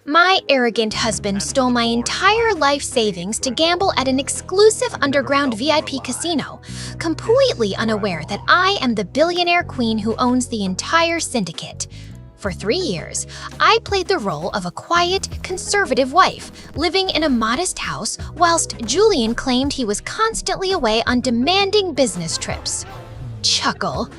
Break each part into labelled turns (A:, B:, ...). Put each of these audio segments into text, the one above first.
A: My arrogant husband stole my entire life savings to gamble at an exclusive underground VIP casino, completely unaware that I am the billionaire queen who owns the entire syndicate. For 3 years, I played the role of a quiet, conservative wife, living in a modest house whilst Julian claimed he was constantly away on demanding business trips. Chuckle.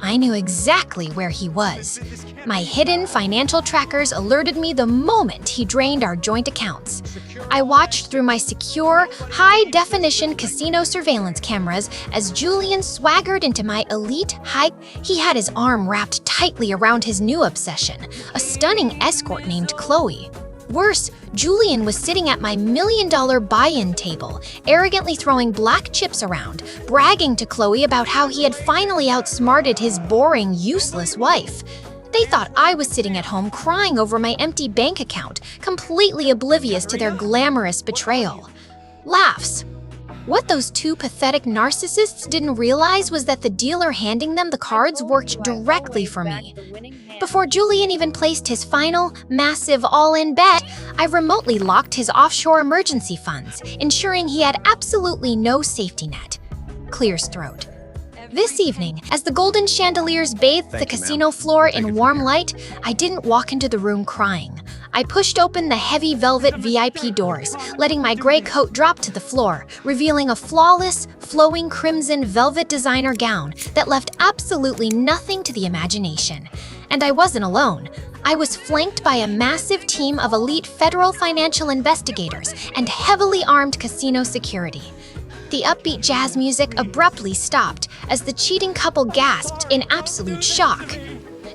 A: I knew exactly where he was. My hidden financial trackers alerted me the moment he drained our joint accounts. I watched through my secure, high-definition casino surveillance cameras as Julian swaggered into my elite high. He had his arm wrapped tightly around his new obsession, a stunning escort named Chloe. Worse, Julian was sitting at my million-dollar buy-in table, arrogantly throwing black chips around, bragging to Chloe about how he had finally outsmarted his boring, useless wife. They thought I was sitting at home crying over my empty bank account, completely oblivious to their glamorous betrayal. Laughs. What those two pathetic narcissists didn't realize was that the dealer handing them the cards worked directly for me. Before Julian even placed his final, massive all-in bet, I remotely locked his offshore emergency funds, ensuring he had absolutely no safety net. Clears throat. This evening, as the golden chandeliers bathed the casino floor in warm light, I didn't walk into the room crying. I pushed open the heavy velvet VIP doors, letting my gray coat drop to the floor, revealing a flawless, flowing crimson velvet designer gown that left absolutely nothing to the imagination. And I wasn't alone. I was flanked by a massive team of elite federal financial investigators and heavily armed casino security. The upbeat jazz music abruptly stopped as the cheating couple gasped in absolute shock.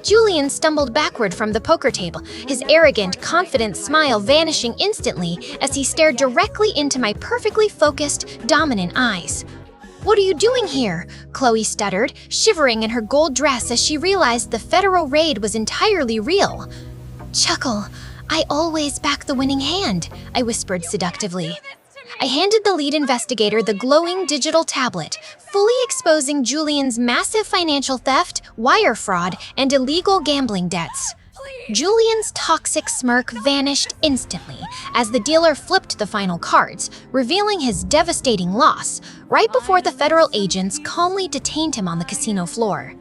A: Julian stumbled backward from the poker table, his arrogant, confident smile vanishing instantly as he stared directly into my perfectly focused, dominant eyes. "What are you doing here?" Chloe stuttered, shivering in her gold dress as she realized the federal raid was entirely real. "Chuckle, I always back the winning hand," I whispered seductively. I handed the lead investigator the glowing digital tablet, fully exposing Julian's massive financial theft, wire fraud, and illegal gambling debts. Julian's toxic smirk vanished instantly as the dealer flipped the final cards, revealing his devastating loss, right before the federal agents calmly detained him on the casino floor.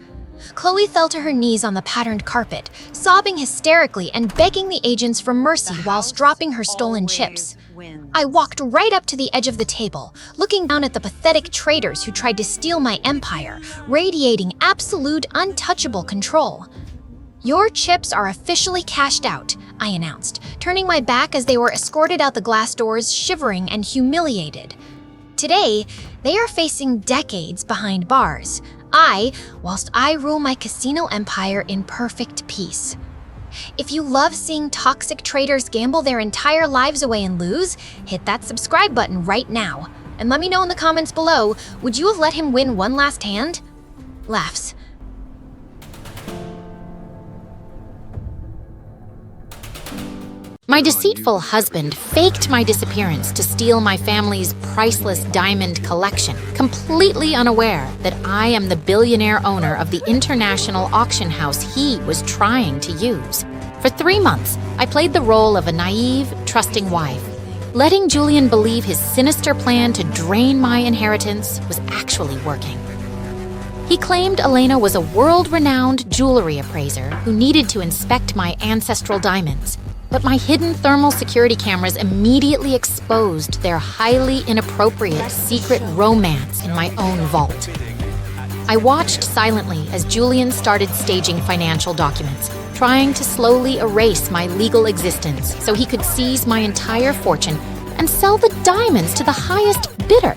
A: Chloe fell to her knees on the patterned carpet, sobbing hysterically and begging the agents for mercy whilst dropping her stolen chips. I walked right up to the edge of the table, looking down at the pathetic traitors who tried to steal my empire, radiating absolute, untouchable control. "Your chips are officially cashed out," I announced, turning my back as they were escorted out the glass doors, shivering and humiliated. Today, they are facing decades behind bars. Whilst I rule my casino empire in perfect peace. If you love seeing toxic traitors gamble their entire lives away and lose, hit that subscribe button right now. And let me know in the comments below, would you have let him win one last hand? Laughs.
B: My deceitful husband faked my disappearance to steal my family's priceless diamond collection, completely unaware that I am the billionaire owner of the international auction house he was trying to use. For 3 months, I played the role of a naive, trusting wife, letting Julian believe his sinister plan to drain my inheritance was actually working. He claimed Elena was a world-renowned jewelry appraiser who needed to inspect my ancestral diamonds. But my hidden thermal security cameras immediately exposed their highly inappropriate secret romance in my own vault. I watched silently as Julian started staging financial documents, trying to slowly erase my legal existence so he could seize my entire fortune and sell the diamonds to the highest bidder.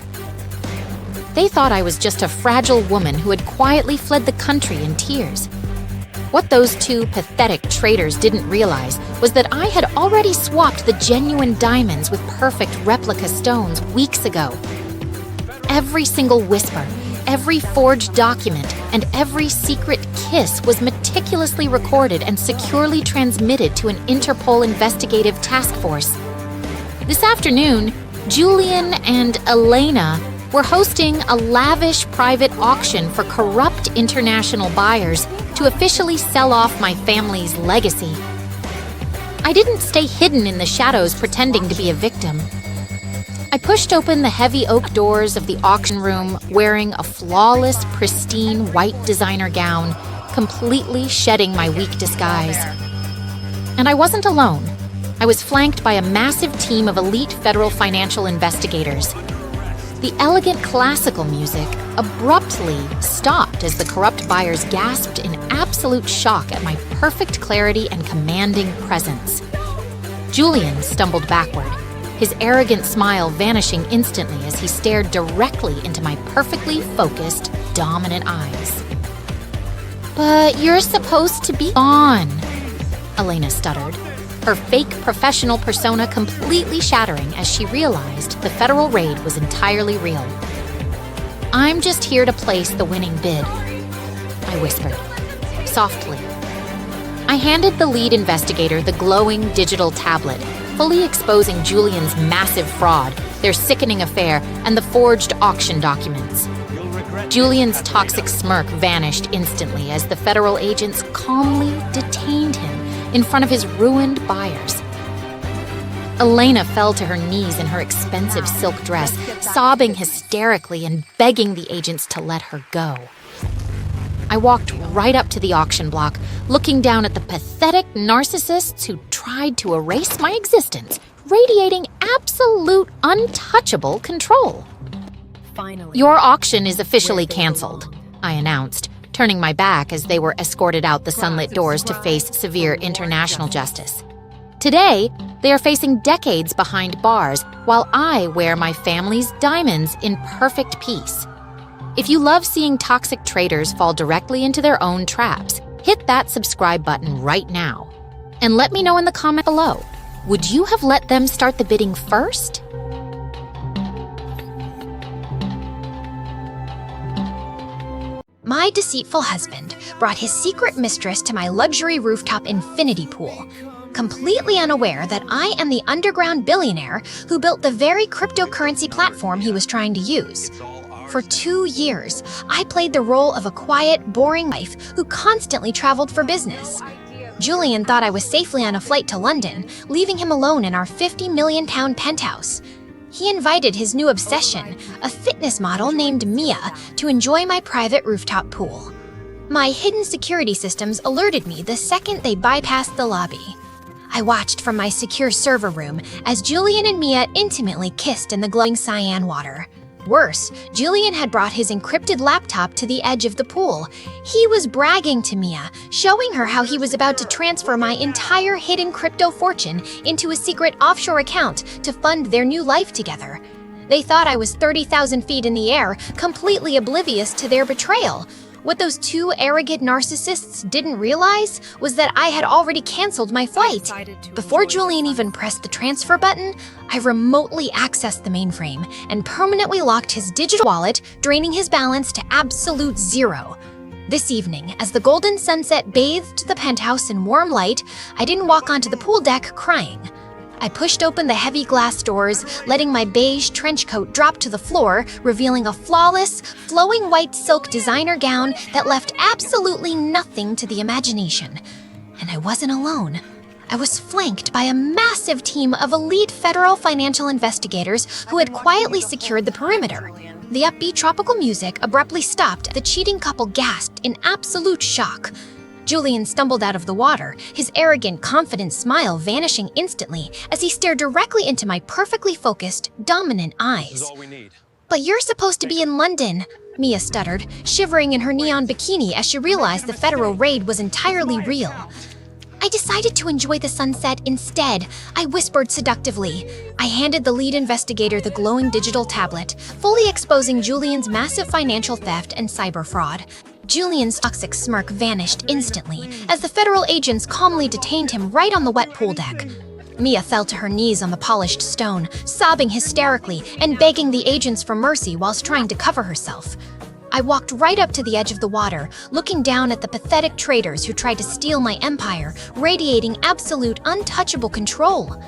B: They thought I was just a fragile woman who had quietly fled the country in tears. What those two pathetic traitors didn't realize was that I had already swapped the genuine diamonds with perfect replica stones weeks ago. Every single whisper, every forged document, and every secret kiss was meticulously recorded and securely transmitted to an Interpol investigative task force. This afternoon, Julian and Elena were hosting a lavish private auction for corrupt international buyers to officially sell off my family's legacy. I didn't stay hidden in the shadows pretending to be a victim. I pushed open the heavy oak doors of the auction room wearing a flawless, pristine white designer gown, completely shedding my weak disguise. And I wasn't alone. I was flanked by a massive team of elite federal financial investigators. The elegant classical music abruptly stopped as the corrupt buyers gasped in absolute shock at my perfect clarity and commanding presence. Julian stumbled backward, his arrogant smile vanishing instantly as he stared directly into my perfectly focused, dominant eyes. "But you're supposed to be gone," Elena stuttered, her fake professional persona completely shattering as she realized the federal raid was entirely real. "I'm just here to place the winning bid," I whispered, softly. I handed the lead investigator the glowing digital tablet, fully exposing Julian's massive fraud, their sickening affair, and the forged auction documents. Julian's toxic smirk vanished instantly as the federal agents calmly detained him in front of his ruined buyers. Elena fell to her knees in her expensive silk dress, sobbing hysterically and begging the agents to let her go. I walked right up to the auction block, looking down at the pathetic narcissists who tried to erase my existence, radiating absolute untouchable control.
C: Finally,
B: "Your auction is officially canceled," I announced, turning my back as they were escorted out the sunlit doors to face severe international justice. Today, they are facing decades behind bars while I wear my family's diamonds in perfect peace. If you love seeing toxic traders fall directly into their own traps, hit that subscribe button right now. And let me know in the comment below, would you have let them start the bidding first?
A: My deceitful husband brought his secret mistress to my luxury rooftop infinity pool, completely unaware that I am the underground billionaire who built the very cryptocurrency platform he was trying to use. For 2 years, I played the role of a quiet, boring wife who constantly traveled for business. Julian thought I was safely on a flight to London, leaving him alone in our £50 million penthouse. He invited his new obsession, a fitness model named Mia, to enjoy my private rooftop pool. My hidden security systems alerted me the second they bypassed the lobby. I watched from my secure server room as Julian and Mia intimately kissed in the glowing cyan water. Worse, Julian had brought his encrypted laptop to the edge of the pool. He was bragging to Mia, showing her how he was about to transfer my entire hidden crypto fortune into a secret offshore account to fund their new life together. They thought I was 30,000 feet in the air, completely oblivious to their betrayal. What those two arrogant narcissists didn't realize was that I had already canceled my flight. Before Julian even pressed the transfer button, I remotely accessed the mainframe and permanently locked his digital wallet, draining his balance to absolute zero. This evening, as the golden sunset bathed the penthouse in warm light, I didn't walk onto the pool deck crying. I pushed open the heavy glass doors, letting my beige trench coat drop to the floor, revealing a flawless, flowing white silk designer gown that left absolutely nothing to the imagination. And I wasn't alone. I was flanked by a massive team of elite federal financial investigators who had quietly secured the perimeter. The upbeat tropical music abruptly stopped. The cheating couple gasped in absolute shock. Julian stumbled out of the water, his arrogant, confident smile vanishing instantly as he stared directly into my perfectly focused, dominant eyes. "But you're supposed to be in London," Mia stuttered, shivering in her neon bikini as she realized the federal raid was entirely real. "I decided to enjoy the sunset instead," I whispered seductively. I handed the lead investigator the glowing digital tablet, fully exposing Julian's massive financial theft and cyber fraud. Julian's toxic smirk vanished instantly as the federal agents calmly detained him right on the wet pool deck. Mia fell to her knees on the polished stone, sobbing hysterically and begging the agents for mercy whilst trying to cover herself. I walked right up to the edge of the water, looking down at the pathetic traitors who tried to steal my empire, radiating absolute untouchable control.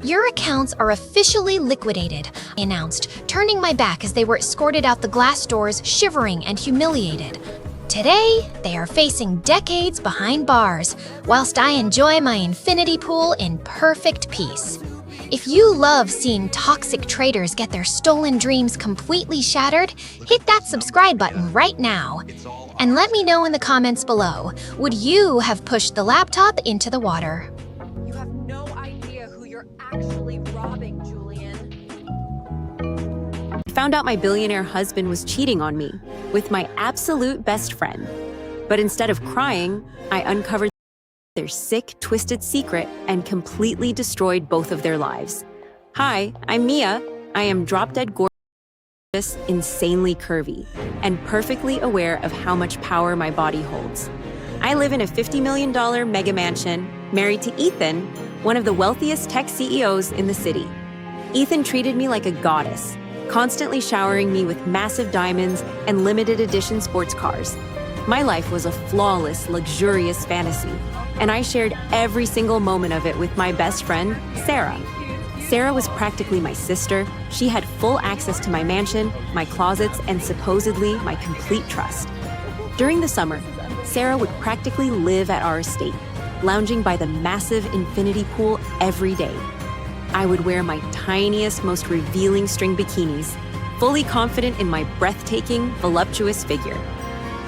A: "Your accounts are officially liquidated," I announced, turning my back as they were escorted out the glass doors, shivering and humiliated. Today, they are facing decades behind bars, whilst I enjoy my infinity pool in perfect peace. If you love seeing toxic traders get their stolen dreams completely shattered, hit that subscribe button right now. And let me know in the comments below, would you have pushed the laptop into the water?
C: You have no idea who you're actually robbing, Julian.
D: I found out my billionaire husband was cheating on me with my absolute best friend. But instead of crying, I uncovered their sick, twisted secret and completely destroyed both of their lives. Hi, I'm Mia. I am drop-dead gorgeous, insanely curvy, and perfectly aware of how much power my body holds. I live in a $50 million mega mansion, married to Ethan, one of the wealthiest tech CEOs in the city. Ethan treated me like a goddess, constantly showering me with massive diamonds and limited edition sports cars. My life was a flawless, luxurious fantasy, and I shared every single moment of it with my best friend, Sarah. Sarah was practically my sister. She had full access to my mansion, my closets, and supposedly my complete trust. During the summer, Sarah would practically live at our estate, lounging by the massive infinity pool every day. I would wear my tiniest, most revealing string bikinis, fully confident in my breathtaking, voluptuous figure.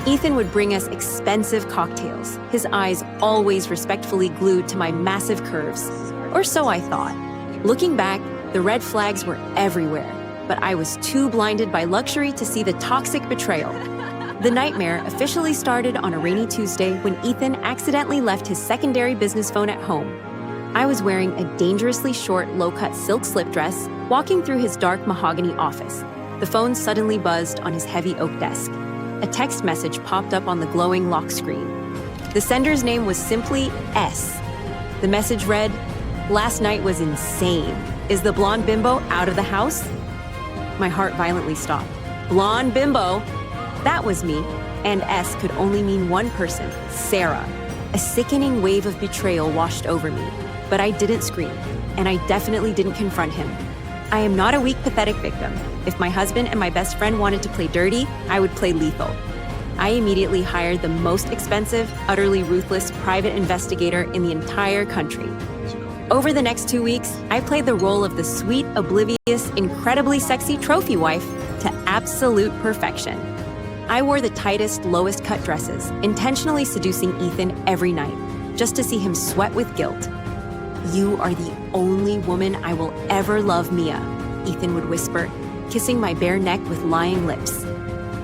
D: Ethan would bring us expensive cocktails, his eyes always respectfully glued to my massive curves. Or so I thought. Looking back, the red flags were everywhere, but I was too blinded by luxury to see the toxic betrayal. The nightmare officially started on a rainy Tuesday when Ethan accidentally left his secondary business phone at home. I was wearing a dangerously short, low-cut silk slip dress, walking through his dark mahogany office. The phone suddenly buzzed on his heavy oak desk. A text message popped up on the glowing lock screen. The sender's name was simply S. The message read, "Last night was insane. Is the blonde bimbo out of the house?" My heart violently stopped. Blonde bimbo? That was me, and S could only mean one person, Sarah. A sickening wave of betrayal washed over me, but I didn't scream, and I definitely didn't confront him. I am not a weak, pathetic victim. If my husband and my best friend wanted to play dirty, I would play lethal. I immediately hired the most expensive, utterly ruthless private investigator in the entire country. Over the next 2 weeks, I played the role of the sweet, oblivious, incredibly sexy trophy wife to absolute perfection. I wore the tightest, lowest cut dresses, intentionally seducing Ethan every night, just to see him sweat with guilt. "You are the only woman I will ever love, Mia," Ethan would whisper, kissing my bare neck with lying lips.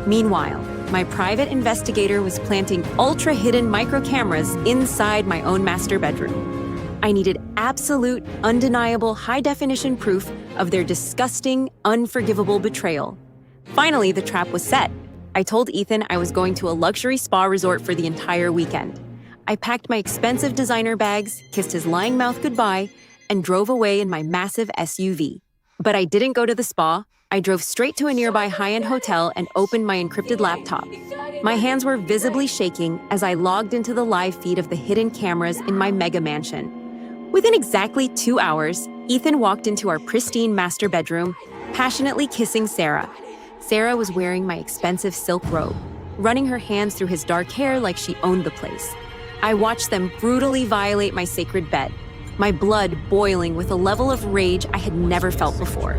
D: Meanwhile, my private investigator was planting ultra-hidden micro cameras inside my own master bedroom. I needed absolute, undeniable, high-definition proof of their disgusting, unforgivable betrayal. Finally, the trap was set. I told Ethan I was going to a luxury spa resort for the entire weekend. I packed my expensive designer bags, kissed his lying mouth goodbye, and drove away in my massive SUV. But I didn't go to the spa. I drove straight to a nearby high-end hotel and opened my encrypted laptop. My hands were visibly shaking as I logged into the live feed of the hidden cameras in my mega mansion. Within exactly 2 hours, Ethan walked into our pristine master bedroom, passionately kissing Sarah. Sarah was wearing my expensive silk robe, running her hands through his dark hair like she owned the place. I watched them brutally violate my sacred bed, my blood boiling with a level of rage I had never felt before.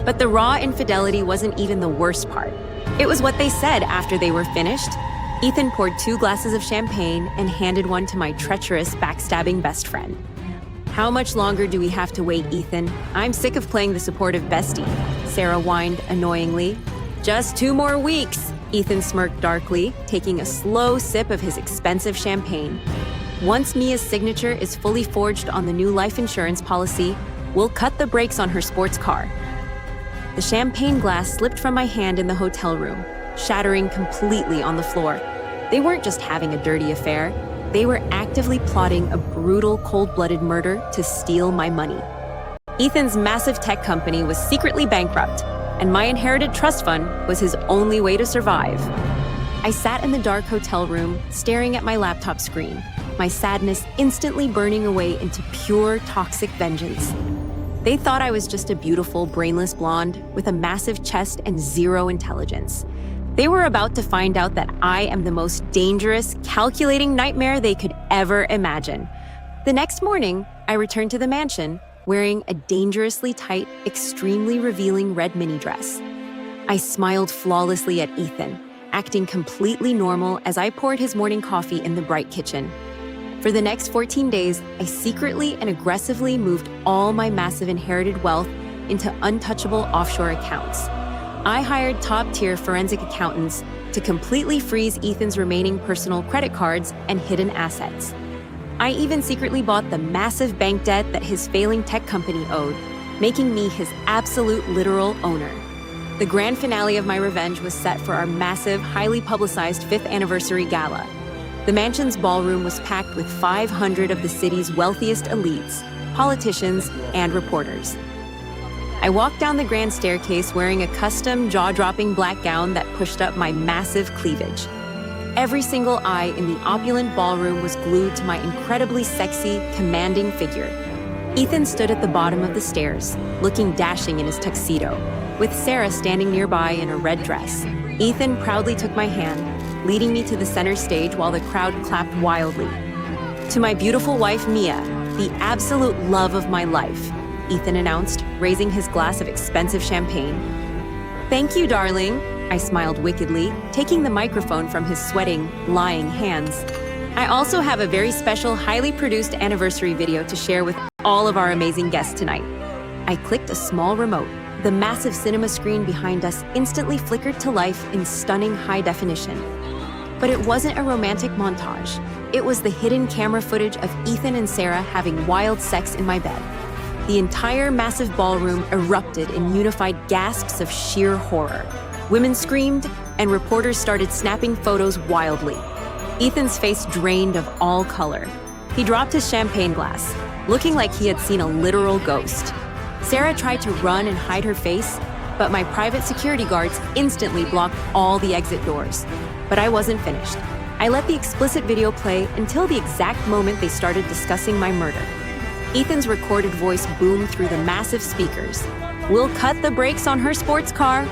D: But the raw infidelity wasn't even the worst part. It was what they said after they were finished. Ethan poured 2 glasses of champagne and handed one to my treacherous, backstabbing best friend. "How much longer do we have to wait, Ethan? I'm sick of playing the supportive bestie," Sarah whined annoyingly. "Just 2 more weeks," Ethan smirked darkly, taking a slow sip of his expensive champagne. "Once Mia's signature is fully forged on the new life insurance policy, we'll cut the brakes on her sports car." The champagne glass slipped from my hand in the hotel room, shattering completely on the floor. They weren't just having a dirty affair. They were actively plotting a brutal, cold-blooded murder to steal my money. Ethan's massive tech company was secretly bankrupt, and my inherited trust fund was his only way to survive. I sat in the dark hotel room, staring at my laptop screen, my sadness instantly burning away into pure, toxic vengeance. They thought I was just a beautiful, brainless blonde with a massive chest and zero intelligence. They were about to find out that I am the most dangerous, calculating nightmare they could ever imagine. The next morning, I returned to the mansion wearing a dangerously tight, extremely revealing red mini dress. I smiled flawlessly at Ethan, acting completely normal as I poured his morning coffee in the bright kitchen. For the next 14 days, I secretly and aggressively moved all my massive inherited wealth into untouchable offshore accounts. I hired top-tier forensic accountants to completely freeze Ethan's remaining personal credit cards and hidden assets. I even secretly bought the massive bank debt that his failing tech company owed, making me his absolute literal owner. The grand finale of my revenge was set for our massive, highly publicized 5th anniversary gala. The mansion's ballroom was packed with 500 of the city's wealthiest elites, politicians, and reporters. I walked down the grand staircase wearing a custom, jaw-dropping black gown that pushed up my massive cleavage. Every single eye in the opulent ballroom was glued to my incredibly sexy, commanding figure. Ethan stood at the bottom of the stairs, looking dashing in his tuxedo, with Sarah standing nearby in a red dress. Ethan proudly took my hand, leading me to the center stage while the crowd clapped wildly. To my beautiful wife, Mia, the absolute love of my life, Ethan announced, raising his glass of expensive champagne. "Thank you, darling," I smiled wickedly, taking the microphone from his sweating, lying hands. I also have a very special, highly produced anniversary video to share with all of our amazing guests tonight. I clicked a small remote. The massive cinema screen behind us instantly flickered to life in stunning high definition. But it wasn't a romantic montage. It was the hidden camera footage of Ethan and Sarah having wild sex in my bed. The entire massive ballroom erupted in unified gasps of sheer horror. Women screamed, and reporters started snapping photos wildly. Ethan's face drained of all color. He dropped his champagne glass, looking like he had seen a literal ghost. Sarah tried to run and hide her face, but my private security guards instantly blocked all the exit doors. But I wasn't finished. I let the explicit video play until the exact moment they started discussing my murder. Ethan's recorded voice boomed through the massive speakers. "We'll cut the brakes on her sports car."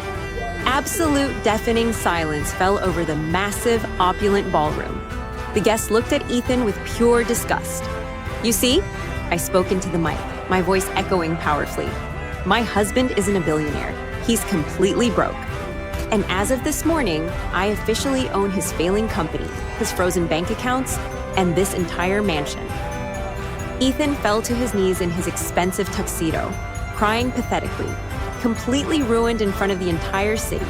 D: Absolute deafening silence fell over the massive, opulent ballroom. The guests looked at Ethan with pure disgust. "You see?" I spoke into the mic, my voice echoing powerfully. "My husband isn't a billionaire. He's completely broke. And as of this morning, I officially own his failing company, his frozen bank accounts, and this entire mansion." Ethan fell to his knees in his expensive tuxedo, crying pathetically, completely ruined in front of the entire city.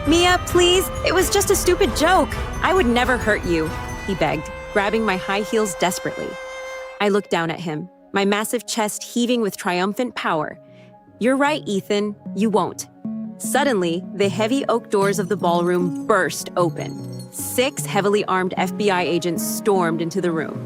D: "Mia, please, it was just a stupid joke. I would never hurt you," he begged, grabbing my high heels desperately. I looked down at him, my massive chest heaving with triumphant power. "You're right, Ethan, you won't." Suddenly, the heavy oak doors of the ballroom burst open. 6 heavily armed FBI agents stormed into the room.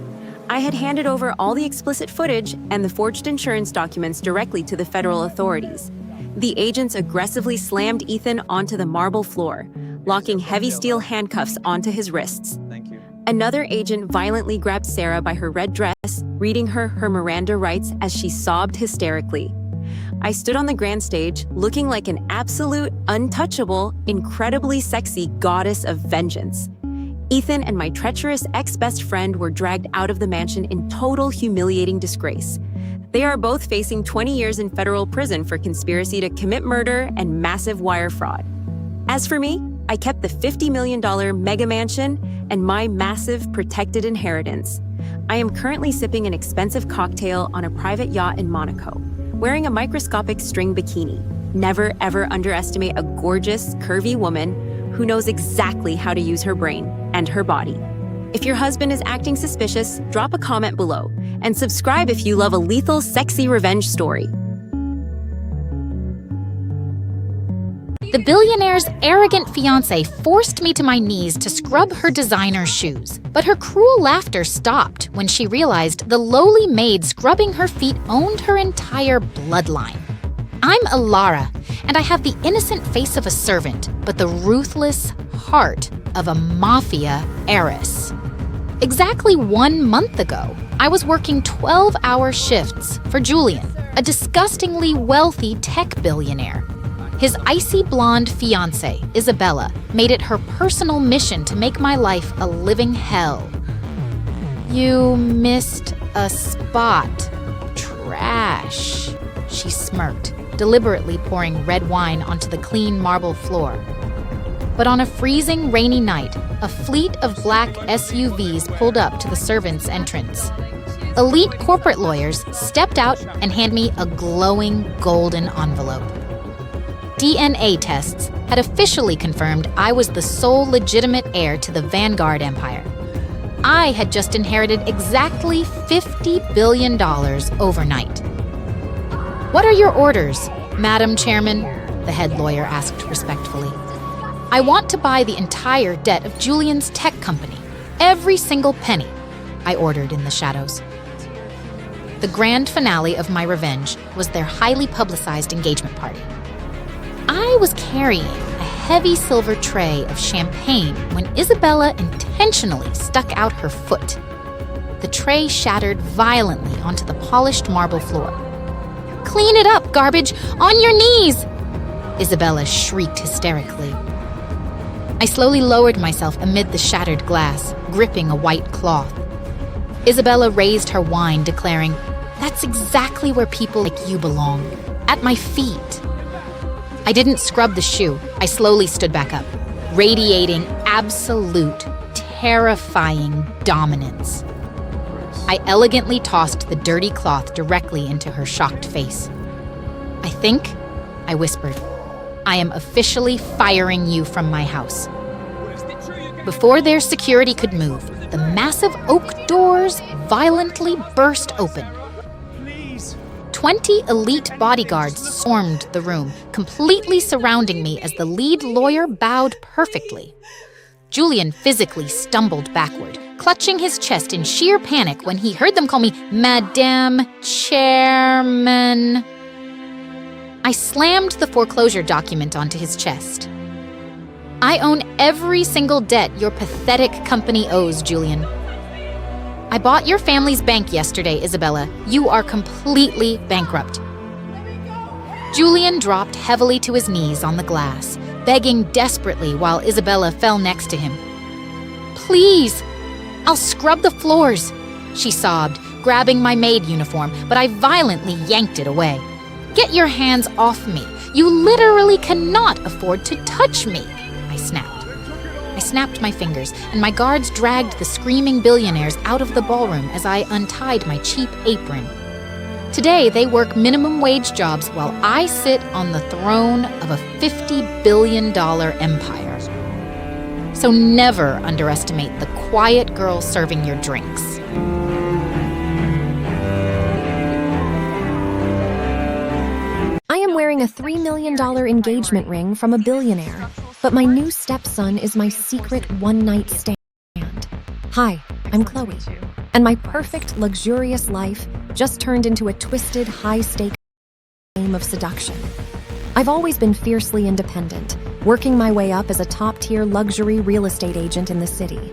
D: I had handed over all the explicit footage and the forged insurance documents directly to the federal authorities. The agents aggressively slammed Ethan onto the marble floor, locking heavy steel handcuffs onto his wrists. Another agent violently grabbed Sarah by her red dress, reading her Miranda rights as she sobbed hysterically. I stood on the grand stage, looking like an absolute, untouchable, incredibly sexy goddess of vengeance. Ethan and my treacherous ex-best friend were dragged out of the mansion in total humiliating disgrace. They are both facing 20 years in federal prison for conspiracy to commit murder and massive wire fraud. As for me, I kept the $50 million mega mansion and my massive protected inheritance. I am currently sipping an expensive cocktail on a private yacht in Monaco, wearing a microscopic string bikini. Never, ever underestimate a gorgeous, curvy woman who knows exactly how to use her brain and her body. If your husband is acting suspicious, drop a comment below and subscribe if you love a lethal, sexy revenge story.
B: The billionaire's arrogant fiancé forced me to my knees to scrub her designer shoes, but her cruel laughter stopped when she realized the lowly maid scrubbing her feet owned her entire bloodline. I'm Alara, and I have the innocent face of a servant, but the ruthless heart of a mafia heiress. Exactly 1 month ago, I was working 12-hour shifts for Julian, a disgustingly wealthy tech billionaire. His icy blonde fiancée, Isabella, made it her personal mission to make my life a living hell. "You missed a spot. Trash," she smirked, deliberately pouring red wine onto the clean marble floor. But on a freezing, rainy night, a fleet of black SUVs pulled up to the servants' entrance. Elite corporate lawyers stepped out and handed me a glowing golden envelope. DNA tests had officially confirmed I was the sole legitimate heir to the Vanguard empire. I had just inherited exactly $50 billion overnight. "What are your orders, Madam Chairman?" the head lawyer asked respectfully. "I want to buy the entire debt of Julian's tech company, every single penny," I ordered in the shadows. The grand finale of my revenge was their highly publicized engagement party. I was carrying a heavy silver tray of champagne when Isabella intentionally stuck out her foot. The tray shattered violently onto the polished marble floor. "Clean it up, garbage! On your knees!" Isabella shrieked hysterically. I slowly lowered myself amid the shattered glass, gripping a white cloth. Isabella raised her wine, declaring, "That's exactly where people like you belong, at my feet." I didn't scrub the shoe. I slowly stood back up, radiating absolute, terrifying dominance. I elegantly tossed the dirty cloth directly into her shocked face. "I think," I whispered, "I am officially firing you from my house." Before their security could move, the massive oak doors violently burst open. 20 elite bodyguards swarmed the room, completely surrounding me as the lead lawyer bowed perfectly. Julian physically stumbled backward, clutching his chest in sheer panic when he heard them call me Madame Chairman. I slammed the foreclosure document onto his chest. "I own every single debt your pathetic company owes, Julian. I bought your family's bank yesterday, Isabella. You are completely bankrupt." Julian dropped heavily to his knees on the glass, begging desperately while Isabella fell next to him. "Please, I'll scrub the floors," she sobbed, grabbing my maid uniform, but I violently yanked it away. "Get your hands off me. You literally cannot afford to touch me," I snapped. I snapped my fingers, and my guards dragged the screaming billionaires out of the ballroom as I untied my cheap apron. Today, they work minimum wage jobs while I sit on the throne of a $50 billion empire. So never underestimate the quiet girl serving your drinks.
E: I am wearing a $3 million engagement ring from a billionaire, but my new stepson is my secret one-night stand. Hi, I'm Chloe, and my perfect, luxurious life just turned into a twisted, high-stakes game of seduction. I've always been fiercely independent, working my way up as a top-tier luxury real estate agent in the city.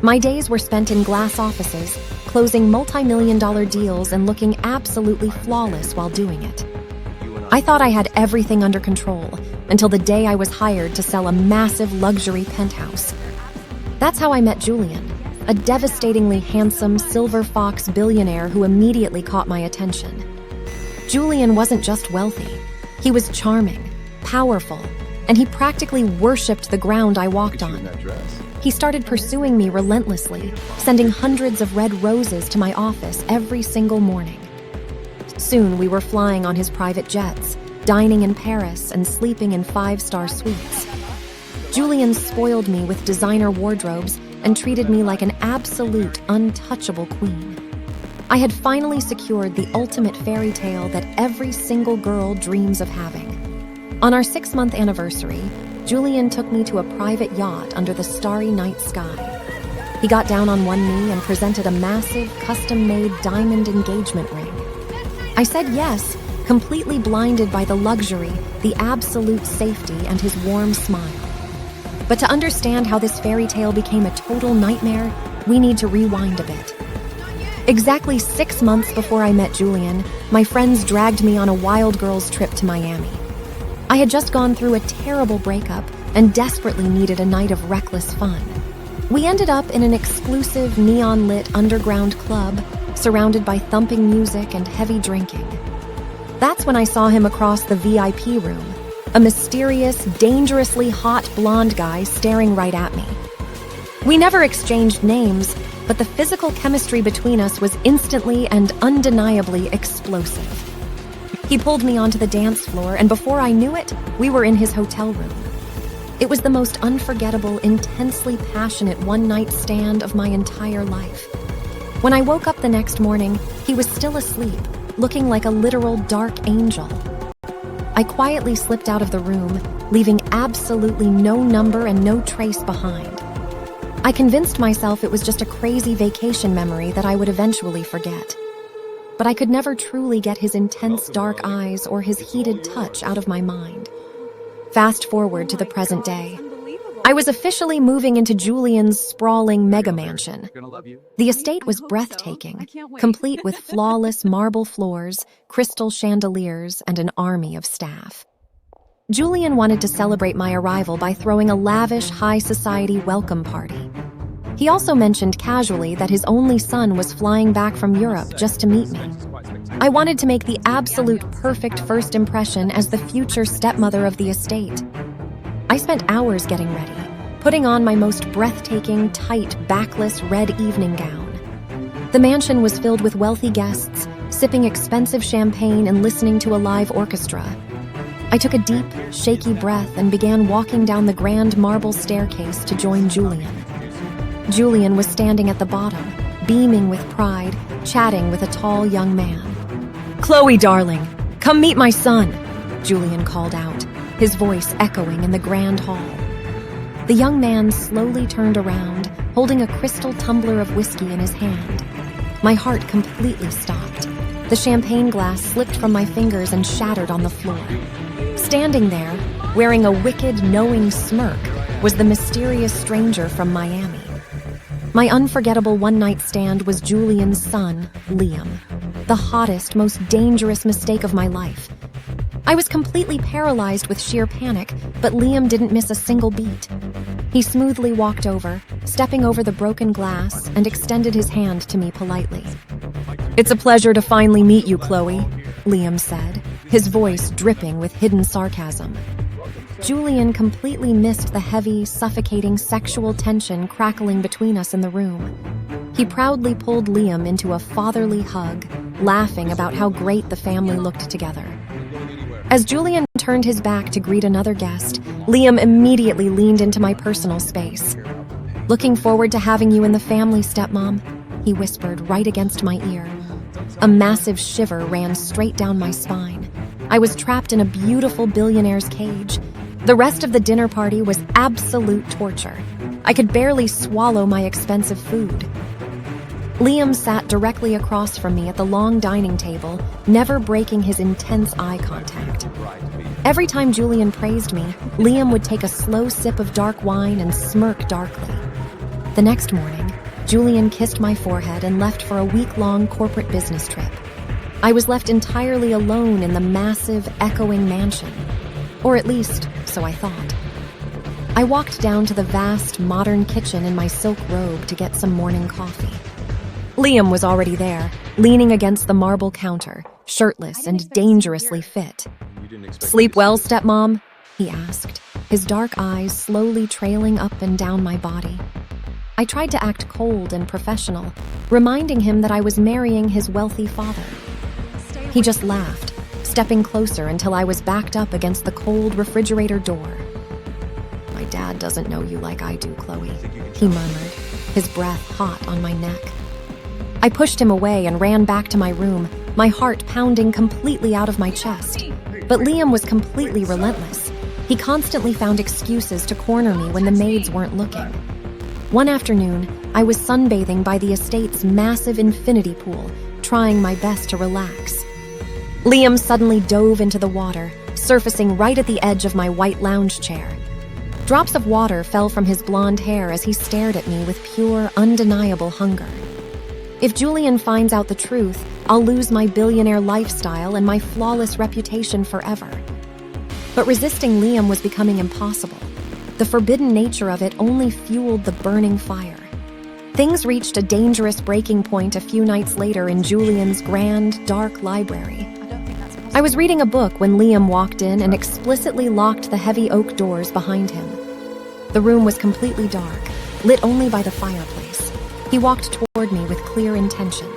E: My days were spent in glass offices, closing multi-million-dollar deals and looking absolutely flawless while doing it. I thought I had everything under control until the day I was hired to sell a massive luxury penthouse. That's how I met Julian, a devastatingly handsome silver fox billionaire who immediately caught my attention. Julian wasn't just wealthy. He was charming, powerful, and he practically worshipped the ground I walked on. He started pursuing me relentlessly, sending hundreds of red roses to my office every single morning. Soon we were flying on his private jets, dining in Paris and sleeping in five-star suites. Julian spoiled me with designer wardrobes and treated me like an absolute, untouchable queen. I had finally secured the ultimate fairy tale that every single girl dreams of having. On our 6-month anniversary, Julian took me to a private yacht under the starry night sky. He got down on one knee and presented a massive, custom-made diamond engagement ring. I said yes, completely blinded by the luxury, the absolute safety, and his warm smile. But to understand how this fairy tale became a total nightmare, we need to rewind a bit. Exactly 6 months before I met Julian, my friends dragged me on a wild girls trip to Miami. I had just gone through a terrible breakup and desperately needed a night of reckless fun. We ended up in an exclusive neon-lit underground club surrounded by thumping music and heavy drinking. That's when I saw him across the VIP room, a mysterious, dangerously hot blonde guy staring right at me. We never exchanged names, but the physical chemistry between us was instantly and undeniably explosive. He pulled me onto the dance floor, and before I knew it, we were in his hotel room. It was the most unforgettable, intensely passionate one-night stand of my entire life. When I woke up the next morning, he was still asleep, looking like a literal dark angel. I quietly slipped out of the room, leaving absolutely no number and no trace behind. I convinced myself it was just a crazy vacation memory that I would eventually forget. But I could never truly get his intense dark eyes or his heated touch out of my mind. Fast forward to the present day. I was officially moving into Julian's sprawling mega mansion. The estate was breathtaking, complete with flawless marble floors, crystal chandeliers, and an army of staff. Julian wanted to celebrate my arrival by throwing a lavish high society welcome party. He also mentioned casually that his only son was flying back from Europe just to meet me. I wanted to make the absolute perfect first impression as the future stepmother of the estate. I spent hours getting ready, putting on my most breathtaking, tight, backless red evening gown. The mansion was filled with wealthy guests, sipping expensive champagne and listening to a live orchestra. I took a deep, shaky breath and began walking down the grand marble staircase to join Julian. Julian was standing at the bottom, beaming with pride, chatting with a tall young man. "Chloe, darling, come meet my son," Julian called out, his voice echoing in the grand hall. The young man slowly turned around, holding a crystal tumbler of whiskey in his hand. My heart completely stopped. The champagne glass slipped from my fingers and shattered on the floor. Standing there, wearing a wicked, knowing smirk, was the mysterious stranger from Miami. My unforgettable one-night stand was Julian's son, Liam. The hottest, most dangerous mistake of my life. I was completely paralyzed with sheer panic, but Liam didn't miss a single beat. He smoothly walked over, stepping over the broken glass, and extended his hand to me politely. "It's a pleasure to finally meet you, Chloe," Liam said, his voice dripping with hidden sarcasm. Julian completely missed the heavy, suffocating sexual tension crackling between us in the room. He proudly pulled Liam into a fatherly hug, laughing about how great the family looked together. As Julian turned his back to greet another guest, Liam immediately leaned into my personal space. "Looking forward to having you in the family, stepmom," he whispered right against my ear. A massive shiver ran straight down my spine. I was trapped in a beautiful billionaire's cage. The rest of the dinner party was absolute torture. I could barely swallow my expensive food. Liam sat directly across from me at the long dining table, never breaking his intense eye contact. Every time Julian praised me, Liam would take a slow sip of dark wine and smirk darkly. The next morning, Julian kissed my forehead and left for a week-long corporate business trip. I was left entirely alone in the massive, echoing mansion. Or at least, so I thought. I walked down to the vast, modern kitchen in my silk robe to get some morning coffee. Liam was already there, leaning against the marble counter, shirtless and dangerously fit. "Sleep well, stepmom?" he asked, his dark eyes slowly trailing up and down my body. I tried to act cold and professional, reminding him that I was marrying his wealthy father. He just laughed, stepping closer until I was backed up against the cold refrigerator door. "My dad doesn't know you like I do, Chloe," he murmured, his breath hot on my neck. I pushed him away and ran back to my room, my heart pounding completely out of my chest. But Liam was completely relentless. He constantly found excuses to corner me when the maids weren't looking. One afternoon, I was sunbathing by the estate's massive infinity pool, trying my best to relax. Liam suddenly dove into the water, surfacing right at the edge of my white lounge chair. Drops of water fell from his blonde hair as he stared at me with pure, undeniable hunger. If Julian finds out the truth, I'll lose my billionaire lifestyle and my flawless reputation forever. But resisting Liam was becoming impossible. The forbidden nature of it only fueled the burning fire. Things reached a dangerous breaking point a few nights later in Julian's grand, dark library. I was reading a book when Liam walked in and explicitly locked the heavy oak doors behind him. The room was completely dark, lit only by the fireplace. He walked toward me with clear intention.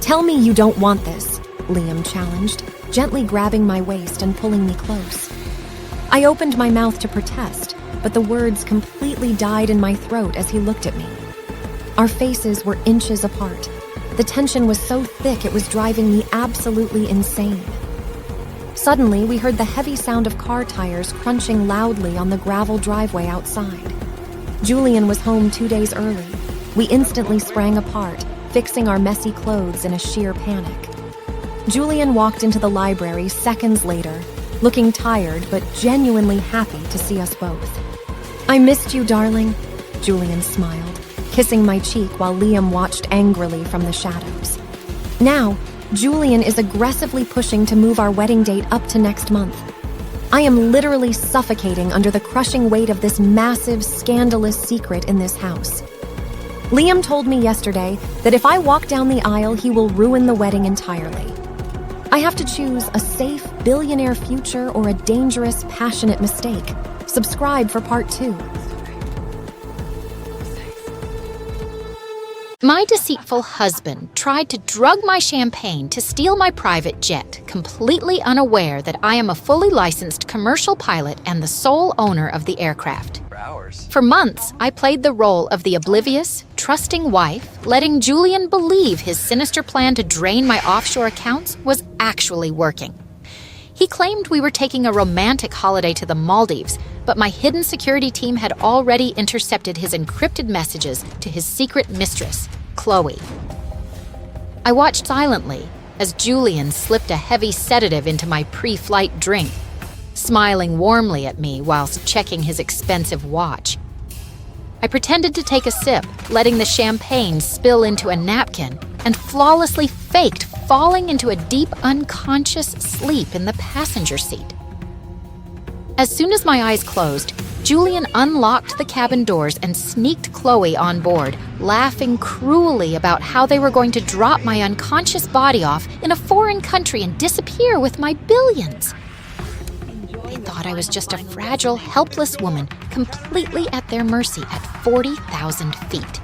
E: "Tell me you don't want this," Liam challenged, gently grabbing my waist and pulling me close. I opened my mouth to protest, but the words completely died in my throat as he looked at me. Our faces were inches apart. The tension was so thick it was driving me absolutely insane. Suddenly, we heard the heavy sound of car tires crunching loudly on the gravel driveway outside. Julian was home 2 days early. We instantly sprang apart, fixing our messy clothes in a sheer panic. Julian walked into the library seconds later, looking tired but genuinely happy to see us both. "I missed you, darling," Julian smiled, kissing my cheek while Liam watched angrily from the shadows. Now, Julian is aggressively pushing to move our wedding date up to next month. I am literally suffocating under the crushing weight of this massive, scandalous secret in this house. Liam told me yesterday that if I walk down the aisle, he will ruin the wedding entirely. I have to choose a safe, billionaire future or a dangerous, passionate mistake. Subscribe for part 2.
B: My deceitful husband tried to drug my champagne to steal my private jet, completely unaware that I am a fully licensed commercial pilot and the sole owner of the aircraft. For months, I played the role of the oblivious, trusting wife, letting Julian believe his sinister plan to drain my offshore accounts was actually working. He claimed we were taking a romantic holiday to the Maldives, but my hidden security team had already intercepted his encrypted messages to his secret mistress, Chloe. I watched silently as Julian slipped a heavy sedative into my pre-flight drink, smiling warmly at me whilst checking his expensive watch. I pretended to take a sip, letting the champagne spill into a napkin, and flawlessly faked falling into a deep unconscious sleep in the passenger seat. As soon as my eyes closed, Julian unlocked the cabin doors and sneaked Chloe on board, laughing cruelly about how they were going to drop my unconscious body off in a foreign country and disappear with my billions. They thought I was just a fragile, helpless woman, completely at their mercy at 40,000 feet.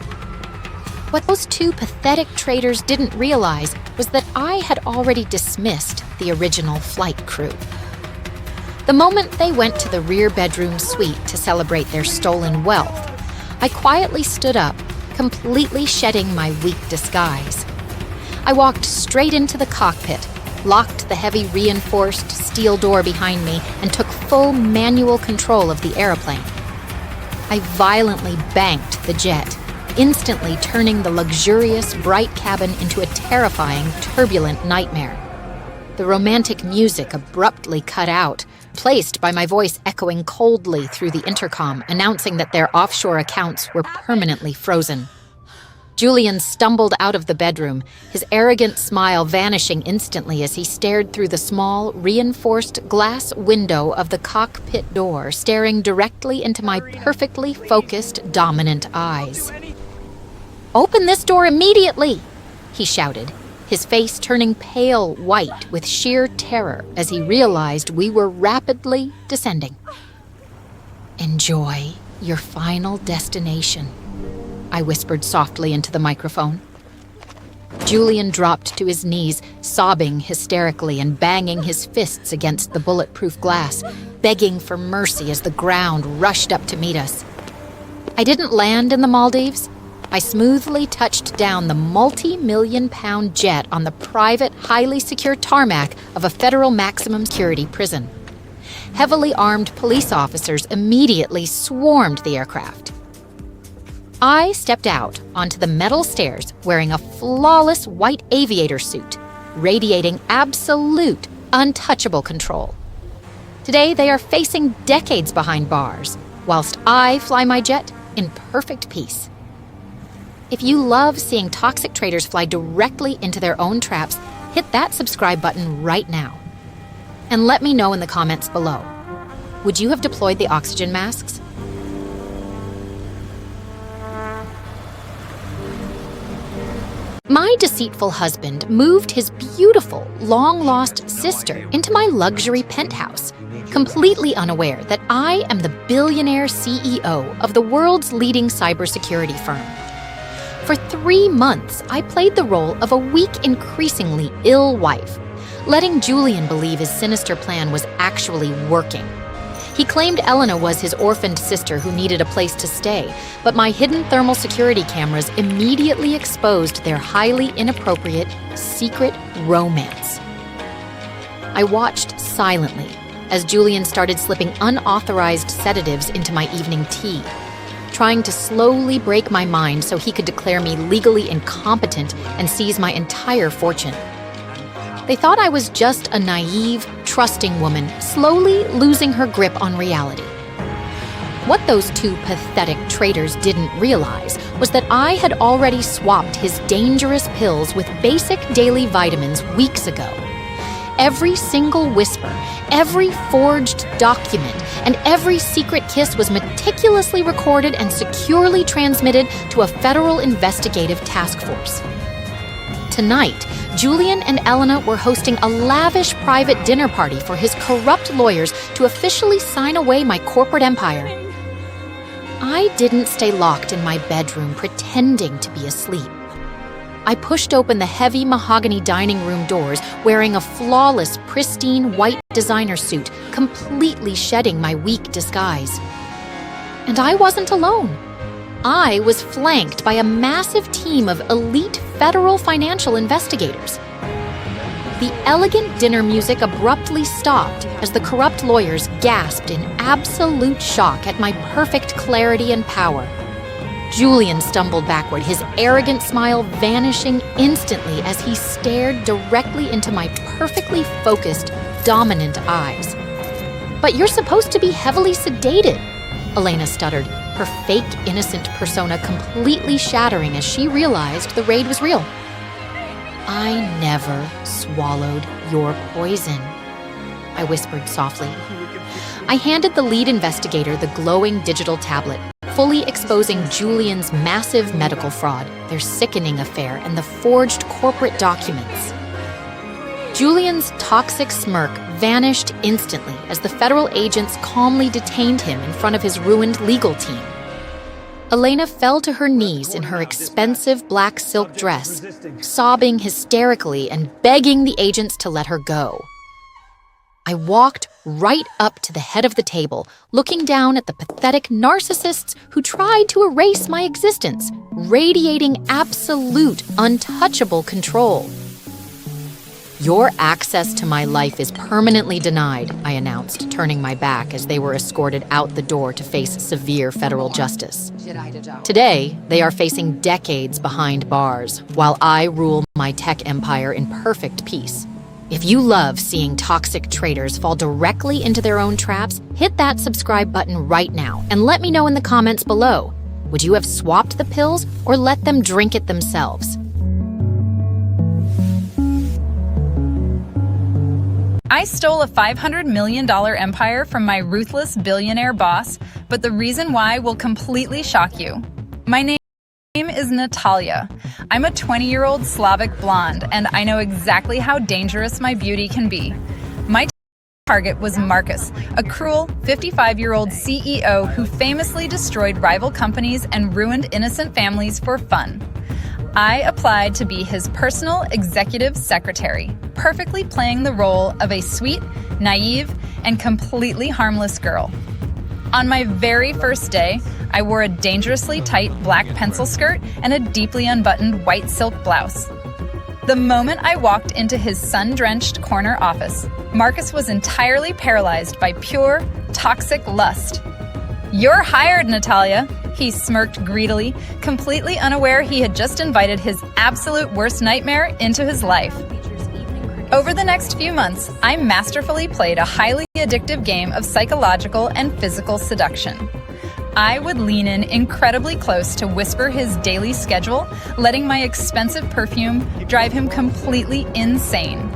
B: What those two pathetic traitors didn't realize was that I had already dismissed the original flight crew. The moment they went to the rear bedroom suite to celebrate their stolen wealth, I quietly stood up, completely shedding my weak disguise. I walked straight into the cockpit, locked the heavy reinforced steel door behind me, and took full manual control of the airplane. I violently banked the jet, instantly turning the luxurious, bright cabin into a terrifying, turbulent nightmare. The romantic music abruptly cut out, placed by my voice echoing coldly through the intercom, announcing that their offshore accounts were permanently frozen. Julian stumbled out of the bedroom, his arrogant smile vanishing instantly as he stared through the small, reinforced glass window of the cockpit door, staring directly into my perfectly focused, dominant eyes. "Open this door immediately!" he shouted, his face turning pale white with sheer terror as he realized we were rapidly descending. "Enjoy your final destination," I whispered softly into the microphone. Julian dropped to his knees, sobbing hysterically and banging his fists against the bulletproof glass, begging for mercy as the ground rushed up to meet us. I didn't land in the Maldives. I smoothly touched down the multi-million-pound jet on the private, highly secure tarmac of a federal maximum security prison. Heavily armed police officers immediately swarmed the aircraft. I stepped out onto the metal stairs wearing a flawless white aviator suit, radiating absolute, untouchable control. Today, they are facing decades behind bars, whilst I fly my jet in perfect peace. If you love seeing toxic traitors fly directly into their own traps, hit that subscribe button right now. And let me know in the comments below, would you have deployed the oxygen masks? My deceitful husband moved his beautiful, long-lost sister into my luxury penthouse, completely unaware that I am the billionaire CEO of the world's leading cybersecurity firm. For 3 months, I played the role of a weak, increasingly ill wife, letting Julian believe his sinister plan was actually working. He claimed Elena was his orphaned sister who needed a place to stay, but my hidden thermal security cameras immediately exposed their highly inappropriate, secret romance. I watched silently as Julian started slipping unauthorized sedatives into my evening tea, trying to slowly break my mind so he could declare me legally incompetent and seize my entire fortune. They thought I was just a naive, trusting woman slowly losing her grip on reality. What those two pathetic traitors didn't realize was that I had already swapped his dangerous pills with basic daily vitamins weeks ago. Every single whisper, every forged document, and every secret kiss was meticulously recorded and securely transmitted to a federal investigative task force. Tonight, Julian and Elena were hosting a lavish private dinner party for his corrupt lawyers to officially sign away my corporate empire. I didn't stay locked in my bedroom pretending to be asleep. I pushed open the heavy mahogany dining room doors wearing a flawless, pristine white designer suit, completely shedding my weak disguise. And I wasn't alone. I was flanked by a massive team of elite federal financial investigators. The elegant dinner music abruptly stopped as the corrupt lawyers gasped in absolute shock at my perfect clarity and power. Julian stumbled backward, his arrogant smile vanishing instantly as he stared directly into my perfectly focused, dominant eyes. "But you're supposed to be heavily sedated," Elena stuttered, her fake innocent persona completely shattering as she realized the raid was real. "I never swallowed your poison," I whispered softly. I handed the lead investigator the glowing digital tablet, fully exposing Julian's massive medical fraud, their sickening affair, and the forged corporate documents. Julian's toxic smirk vanished instantly as the federal agents calmly detained him in front of his ruined legal team. Elena fell to her knees in her expensive black silk dress, sobbing hysterically and begging the agents to let her go. I walked right up to the head of the table, looking down at the pathetic narcissists who tried to erase my existence, radiating absolute, untouchable control. "Your access to my life is permanently denied," I announced, turning my back as they were escorted out the door to face severe federal justice. Today, they are facing decades behind bars, while I rule my tech empire in perfect peace. If you love seeing toxic traitors fall directly into their own traps, hit that subscribe button right now and let me know in the comments below. Would you have swapped the pills or let them drink it themselves?
F: I stole a $500 million empire from my ruthless billionaire boss, but the reason why will completely shock you. My name is Natalia. I'm a 20-year-old Slavic blonde, and I know exactly how dangerous my beauty can be. My target was Marcus, a cruel 55-year-old CEO who famously destroyed rival companies and ruined innocent families for fun. I applied to be his personal executive secretary, perfectly playing the role of a sweet, naive, and completely harmless girl. On my very first day, I wore a dangerously tight black pencil skirt and a deeply unbuttoned white silk blouse. The moment I walked into his sun-drenched corner office, Marcus was entirely paralyzed by pure, toxic lust. "You're hired, Natalia," he smirked greedily, completely unaware he had just invited his absolute worst nightmare into his life. Over the next few months, I masterfully played a highly addictive game of psychological and physical seduction. I would lean in incredibly close to whisper his daily schedule, letting my expensive perfume drive him completely insane.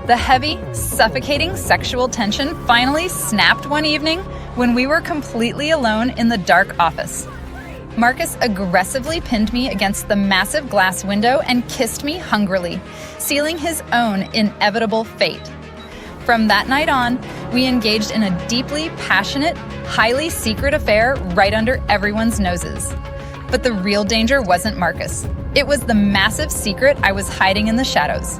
F: The heavy, suffocating sexual tension finally snapped one evening when we were completely alone in the dark office. Marcus aggressively pinned me against the massive glass window and kissed me hungrily, sealing his own inevitable fate. From that night on, we engaged in a deeply passionate, highly secret affair right under everyone's noses. But the real danger wasn't Marcus. It was the massive secret I was hiding in the shadows.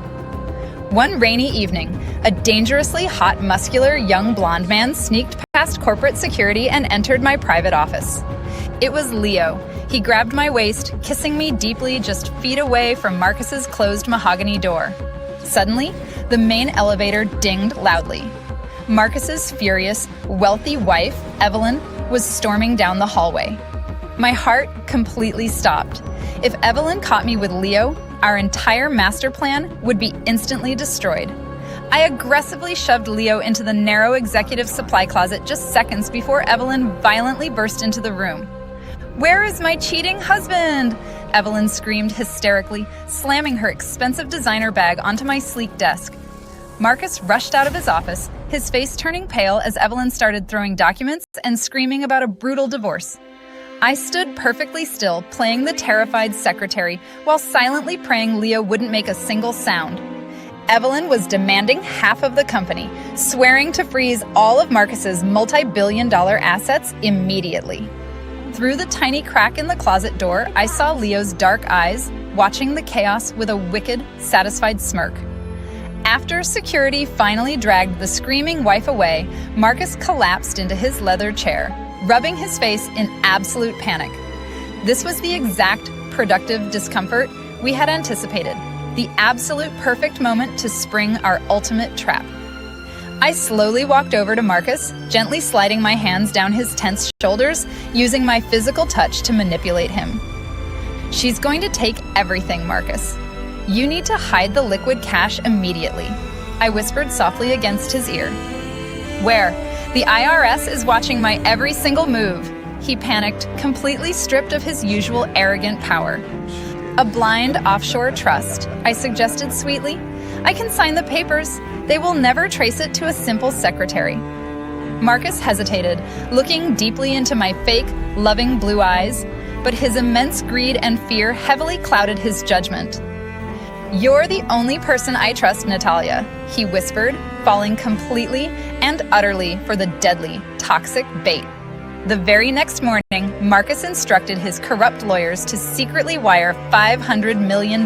F: One rainy evening, a dangerously hot, muscular, young blonde man sneaked past corporate security and entered my private office. It was Leo. He grabbed my waist, kissing me deeply just feet away from Marcus's closed mahogany door. Suddenly, the main elevator dinged loudly. Marcus's furious, wealthy wife, Evelyn, was storming down the hallway. My heart completely stopped. If Evelyn caught me with Leo, our entire master plan would be instantly destroyed. I aggressively shoved Leo into the narrow executive supply closet just seconds before Evelyn violently burst into the room. "Where is my cheating husband?" Evelyn screamed hysterically, slamming her expensive designer bag onto my sleek desk. Marcus rushed out of his office, his face turning pale as Evelyn started throwing documents and screaming about a brutal divorce. I stood perfectly still, playing the terrified secretary, while silently praying Leo wouldn't make a single sound. Evelyn was demanding half of the company, swearing to freeze all of Marcus's multi-billion-dollar assets immediately. Through the tiny crack in the closet door, I saw Leo's dark eyes, watching the chaos with a wicked, satisfied smirk. After security finally dragged the screaming wife away, Marcus collapsed into his leather chair, rubbing his face in absolute panic. This was the exact productive discomfort we had anticipated, the absolute perfect moment to spring our ultimate trap. I slowly walked over to Marcus, gently sliding my hands down his tense shoulders, using my physical touch to manipulate him. "She's going to take everything, Marcus. You need to hide the liquid cash immediately," I whispered softly against his ear. "Where? The IRS is watching my every single move," he panicked, completely stripped of his usual arrogant power. "A blind offshore trust," I suggested sweetly. "I can sign the papers. They will never trace it to a simple secretary." Marcus hesitated, looking deeply into my fake, loving blue eyes, but his immense greed and fear heavily clouded his judgment. "You're the only person I trust, Natalia," he whispered, falling completely and utterly for the deadly, toxic bait. The very next morning, Marcus instructed his corrupt lawyers to secretly wire $500 million.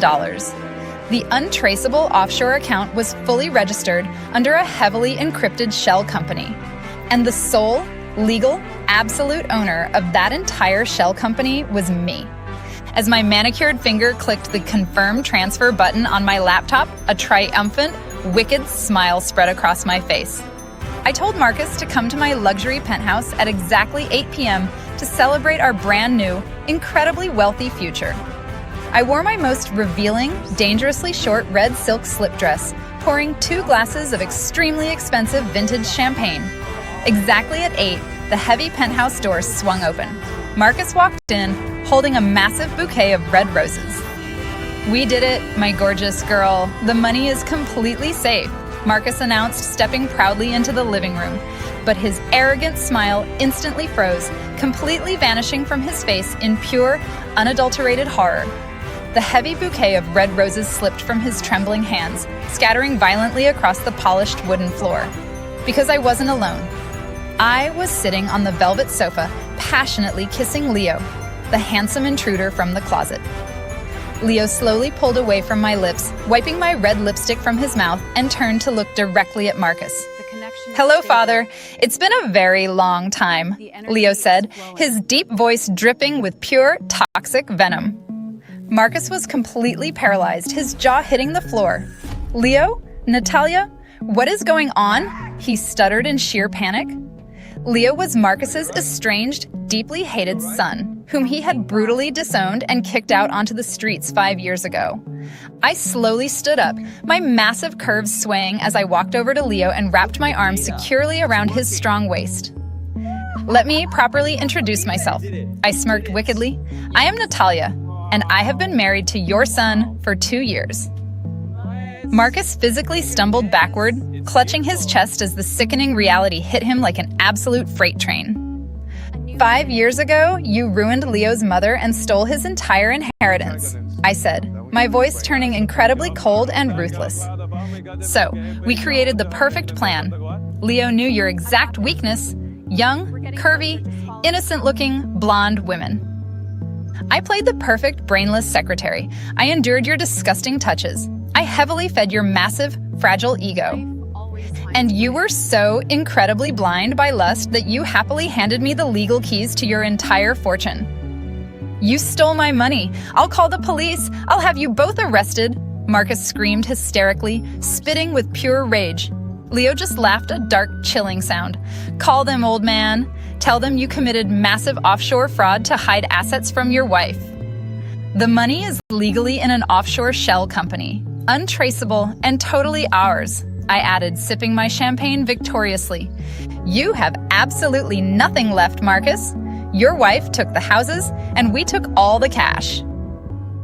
F: The untraceable offshore account was fully registered under a heavily encrypted shell company, and the sole, legal, absolute owner of that entire shell company was me. As my manicured finger clicked the confirm transfer button on my laptop, a triumphant, wicked smile spread across my face. I told Marcus to come to my luxury penthouse at exactly 8 p.m. to celebrate our brand new, incredibly wealthy future. I wore my most revealing, dangerously short red silk slip dress, pouring 2 glasses of extremely expensive vintage champagne. Exactly at 8, the heavy penthouse doors swung open. Marcus walked in, holding a massive bouquet of red roses. "We did it, my gorgeous girl. The money is completely safe," Marcus announced, stepping proudly into the living room. But his arrogant smile instantly froze, completely vanishing from his face in pure, unadulterated horror. The heavy bouquet of red roses slipped from his trembling hands, scattering violently across the polished wooden floor. Because I wasn't alone. I was sitting on the velvet sofa, passionately kissing Leo, the handsome intruder from the closet. Leo slowly pulled away from my lips, wiping my red lipstick from his mouth, and turned to look directly at Marcus. "Hello, Father. It's been a very long time," Leo said, his deep voice dripping with pure, toxic venom. Marcus was completely paralyzed, his jaw hitting the floor. "Leo? Natalia? What is going on?" he stuttered in sheer panic. Leo was Marcus's estranged, deeply hated son, whom he had brutally disowned and kicked out onto the streets 5 years ago. I slowly stood up, my massive curves swaying as I walked over to Leo and wrapped my arms securely around his strong waist. "Let me properly introduce myself," I smirked wickedly. "I am Natalia, and I have been married to your son for 2 years." Marcus physically stumbled backward, clutching his chest as the sickening reality hit him like an absolute freight train. 5 years ago, you ruined Leo's mother and stole his entire inheritance, I said, my voice turning incredibly cold and ruthless. So, we created the perfect plan. Leo knew your exact weakness: young, curvy, innocent-looking, blonde women. I played the perfect brainless secretary. I endured your disgusting touches. I heavily fed your massive, fragile ego. And you were so incredibly blind by lust that you happily handed me the legal keys to your entire fortune. You stole my money. I'll call the police. I'll have you both arrested, Marcus screamed hysterically, spitting with pure rage. Leo just laughed a dark, chilling sound. Call them, old man. Tell them you committed massive offshore fraud to hide assets from your wife. The money is legally in an offshore shell company, untraceable and totally ours, I added, sipping my champagne victoriously. You have absolutely nothing left, Marcus. Your wife took the houses, and we took all the cash.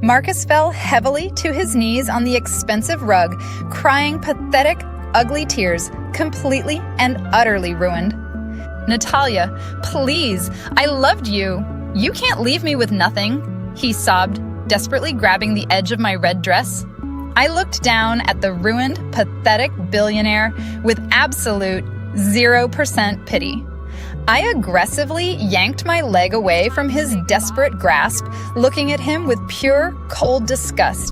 F: Marcus fell heavily to his knees on the expensive rug, crying pathetic, ugly tears, completely and utterly ruined. Natalia, please, I loved you. You can't leave me with nothing, he sobbed, desperately grabbing the edge of my red dress. I looked down at the ruined, pathetic billionaire with absolute 0% pity. I aggressively yanked my leg away from his desperate grasp, looking at him with pure, cold disgust.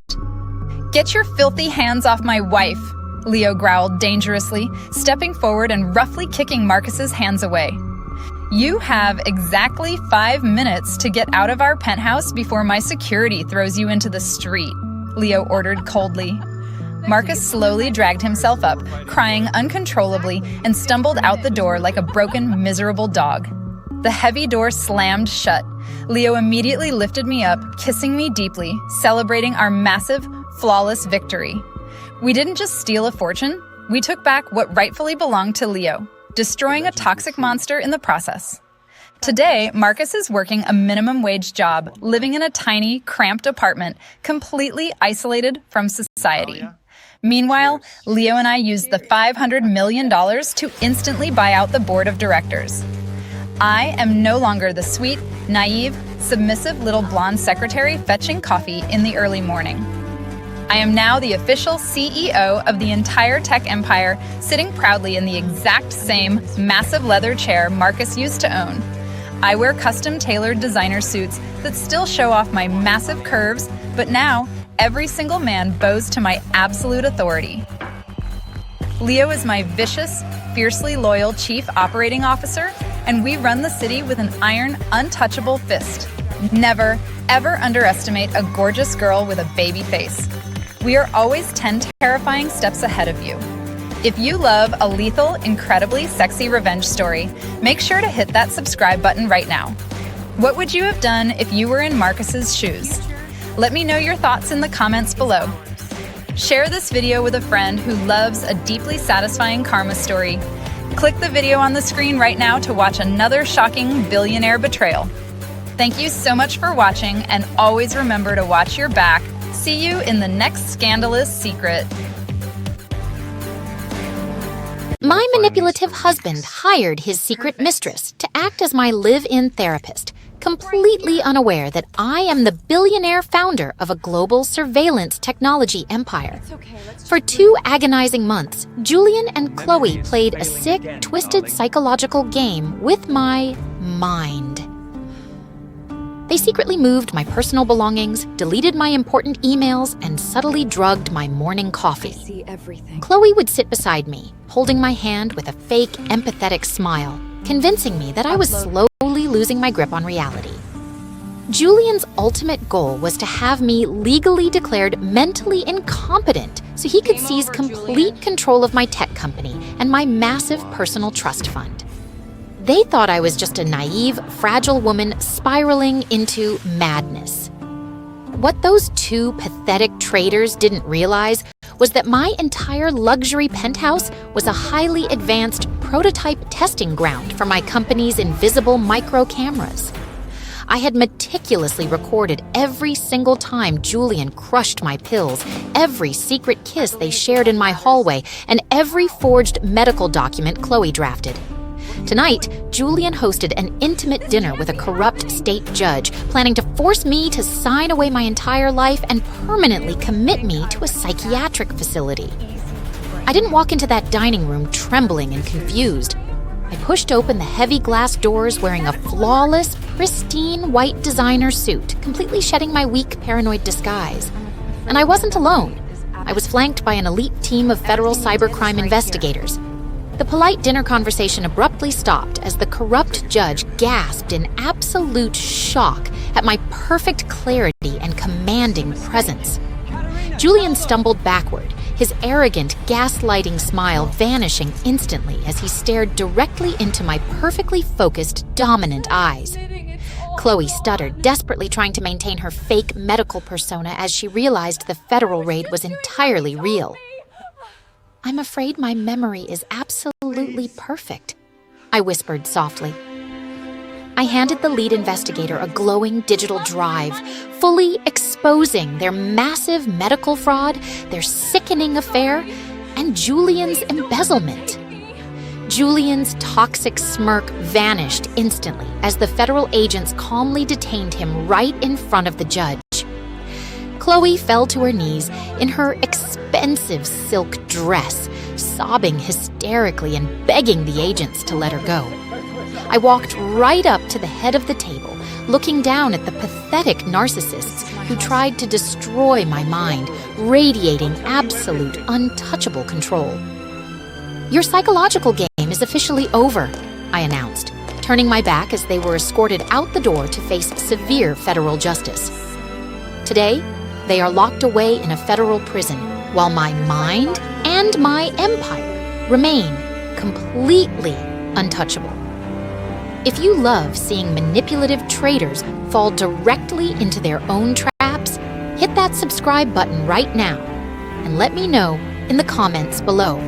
F: Get your filthy hands off my wife, Leo growled dangerously, stepping forward and roughly kicking Marcus's hands away. You have exactly 5 minutes to get out of our penthouse before my security throws you into the street, Leo ordered coldly. Marcus slowly dragged himself up, crying uncontrollably, and stumbled out the door like a broken, miserable dog. The heavy door slammed shut. Leo immediately lifted me up, kissing me deeply, celebrating our massive, flawless victory. We didn't just steal a fortune, we took back what rightfully belonged to Leo, destroying a toxic monster in the process. Today, Marcus is working a minimum wage job, living in a tiny, cramped apartment, completely isolated from society. Meanwhile, Leo and I used the $500 million to instantly buy out the board of directors. I am no longer the sweet, naive, submissive little blonde secretary fetching coffee in the early morning. I am now the official CEO of the entire tech empire, sitting proudly in the exact same massive leather chair Marcus used to own. I wear custom-tailored designer suits that still show off my massive curves, but now every single man bows to my absolute authority. Leo is my vicious, fiercely loyal chief operating officer, and we run the city with an iron, untouchable fist. Never, ever underestimate a gorgeous girl with a baby face. We are always 10 terrifying steps ahead of you. If you love a lethal, incredibly sexy revenge story, make sure to hit that subscribe button right now. What would you have done if you were in Marcus's shoes? Let me know your thoughts in the comments below. Share this video with a friend who loves a deeply satisfying karma story. Click the video on the screen right now to watch another shocking billionaire betrayal. Thank you so much for watching, and always remember to watch your back. See you in the next scandalous secret.
B: My manipulative husband hired his secret mistress to act as my live-in therapist, completely unaware that I am the billionaire founder of a global surveillance technology empire. For 2 agonizing months, Julian and Chloe played a sick, twisted psychological game with my mind. They secretly moved my personal belongings, deleted my important emails, and subtly drugged my morning coffee.
C: See everything.
B: Chloe would sit beside me, holding my hand with a fake, empathetic smile, convincing me that I was slowly losing my grip on reality. Julian's ultimate goal was to have me legally declared mentally incompetent so he could seize complete control of my tech company and my massive personal trust fund. They thought I was just a naive, fragile woman spiraling into madness. What those 2 pathetic traitors didn't realize was that my entire luxury penthouse was a highly advanced prototype testing ground for my company's invisible micro cameras. I had meticulously recorded every single time Julian crushed my pills, every secret kiss they shared in my hallway, and every forged medical document Chloe drafted. Tonight, Julian hosted an intimate dinner with a corrupt state judge, planning to force me to sign away my entire life and permanently commit me to a psychiatric facility. I didn't walk into that dining room trembling and confused. I pushed open the heavy glass doors wearing a flawless, pristine white designer suit, completely shedding my weak paranoid disguise. And I wasn't alone. I was flanked by an elite team of federal cybercrime investigators. The polite dinner conversation abruptly stopped as the corrupt judge gasped in absolute shock at my perfect clarity and commanding presence. Julian stumbled backward, his arrogant, gaslighting smile vanishing instantly as he stared directly into my perfectly focused, dominant eyes. Chloe stuttered, desperately trying to maintain her fake medical persona as she realized the federal raid was entirely real. "I'm afraid my memory is absolutely perfect," I whispered softly. I handed the lead investigator a glowing digital drive, fully exposing their massive medical fraud, their sickening affair, and Julian's embezzlement. Julian's toxic smirk vanished instantly as the federal agents calmly detained him right in front of the judge. Chloe fell to her knees in her expensive silk dress, sobbing hysterically and begging the agents to let her go. I walked right up to the head of the table, looking down at the pathetic narcissists who tried to destroy my mind, radiating absolute, untouchable control. "Your psychological game is officially over," I announced, turning my back as they were escorted out the door to face severe federal justice. Today, they are locked away in a federal prison, while my mind and my empire remain completely untouchable. If you love seeing manipulative traitors fall directly into their own traps, hit that subscribe button right now and let me know in the comments below.